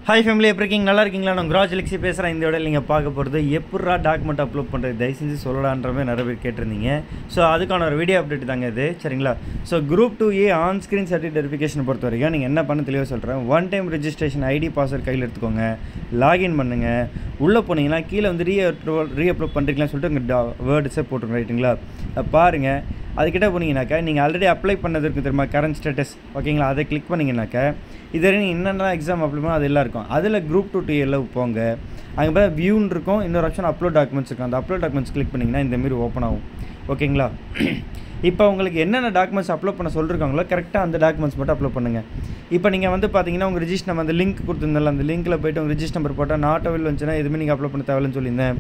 Hi family எப்படி இருக்கீங்க? நல்லா இருக்கீங்களா? நான் கிராஜ் பேசுகிறேன். இந்த விட நீங்கள் பார்க்க போகிறது எப்படா டாக்குமெண்ட் அப்லோட் பண்ணுறது தயவு செஞ்சு சொல்லலான்ற மாதிரி நிறைய பேர் கேட்டிருந்தீங்க. ஸோ அதுக்கான ஒரு வீடியோ அப்டேட் தாங்க இது, சரிங்களா? So group 2A on screen certificate verification பொறுத்த வரைக்கும் நீங்கள் என்ன பண்ண தெளிவாக சொல்கிறேன். One time registration ID password கையில் எடுத்துக்கோங்க, லாகின் பண்ணுங்கள். உள்ளே போனீங்கன்னா கீழே வந்து ரீஅப்லோட் பண்ணுறீங்களான்னு சொல்லிட்டு உங்கள் வேர்ட்ஸே போட்டுருங்க, ரைட்டுங்களா? பாருங்கள். அதுக்கிட்ட போனீங்கன்னாக்கா நீங்கள் ஆல்ரெடி அப்ளை பண்ணது தெரியுமா, கரண்ட் ஸ்டேட்டஸ், ஓகேங்களா? அதை கிளிக் பண்ணிங்கனாக்கா இது நீங்கள் என்னென்ன எக்ஸாம் அப்ளை பண்ணோ அது எல்லாம் இருக்கும். அதில் குரூப் 2A போங்க. அங்கே பார்த்தா வியூன்னு இருக்கும், இன்னொரு ஆப்ஷன் அப்லோட் டாக்குமெண்ட்ஸ் இருக்கும். அந்த அப்லோட் டாக்குமெண்ட்ஸ் கிளிக் பண்ணிங்கன்னா இந்தமாரி ஓப்பன் ஆகும், ஓகேங்களா? இப்போ உங்களுக்கு என்னென்ன டாக்குமெண்ட்ஸ் அப்லோட் பண்ண சொல்லியிருக்காங்களோ கரெக்டாக அந்த டாக்குமெண்ட்ஸ் மட்டும் அப்லோட் பண்ணுங்கள். இப்போ நீங்கள் வந்து பார்த்தீங்கன்னா உங்கள் ரிஜிஸ்டர் நம்பர் அந்த லிங்க் கொடுத்துருந்தால அந்த லிங்க்கில் போய்ட்டு உங்கள் ரிஜிஸ்டர் நம்பர் போட்டால் நாட் அவைல் வந்துச்சுன்னா எதுவுமே நீங்கள் அப்லோட் பண்ண தேவையில்லைன்னு சொல்லியிருந்தேன்.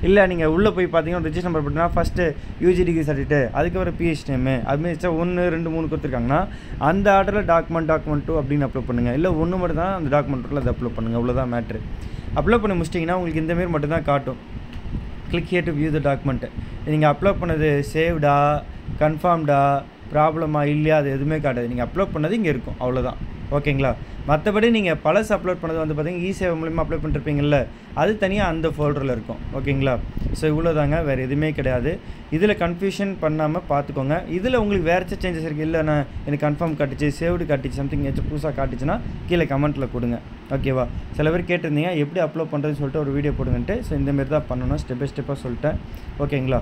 இல்லை நீங்கள் உள்ளே போய் பார்த்தீங்கன்னா ரிஜிஸ்டர் நம்பர் போட்டிங்கன்னா ஃபஸ்ட்டு UG டிகிரி சர்டிஃபிகேட், அதுக்கப்புறம் PhD நேமு, அதுமாரி 1 2 3 கொடுத்துருக்காங்கன்னா அந்த ஆர்டரில் டாக்குமெண்ட் 2 அப்படின்னு அப்லோட் பண்ணுங்கள். இல்லை ஒன்று மட்டும் தான் அந்த டாக்குமெண்ட்டில் அதை அப்லோட் பண்ணுங்கள், அவ்வளோதான் மேட்ரு. அப்லோட் பண்ணி முடிச்சிட்டிங்கன்னா உங்களுக்கு இந்தமாரி மட்டும் தான் காட்டும். Click here to view the document. நீங்கள் அப்லோட் பண்ணது சேவ்டா, கன்ஃபார்ம்டா, ப்ராப்ளமா இல்லையா, அது எதுவுமே காட்டாது. நீங்கள் அப்லோட் பண்ணது இங்கே இருக்கும், அவ்வளோதான், ஓகேங்களா? மற்றபடி நீங்கள் பழசு அப்லோட் பண்ணது வந்து பார்த்தீங்கன்னா இ-சேவை மூலிமா அப்லோட் பண்ணிருப்பீங்கள்ல, அது தனியாக அந்த ஃபோல்டரில் இருக்கும், ஓகேங்களா? ஸோ இவ்வளோ தாங்க, வேறு எதுவுமே கிடையாது. இதில் கன்ஃபியூஷன் பண்ணாமல் பார்த்துக்கோங்க. இதில் உங்களுக்கு வேறு சேஞ்சஸ் இருக்குது, இல்லை நான் எனக்கு கன்ஃபார்ம் காட்டுச்சு, சேவ்டு காட்டுச்சு, சம்திங் ஏதாச்சும் புதுசாக காட்டுச்சுன்னா கீழே கமெண்ட்டில் கொடுங்க, ஓகேவா? சில பேர் கேட்டிருந்தீங்க எப்படி அப்லோட் பண்ணுறதுன்னு சொல்லிட்டு ஒரு வீடியோ போடுங்கன்ட்டு. ஸோ இந்தமாரி தான் பண்ணணும், ஸ்டெப் பை ஸ்டெப்பாக சொல்லிட்டேன், ஓகேங்களா?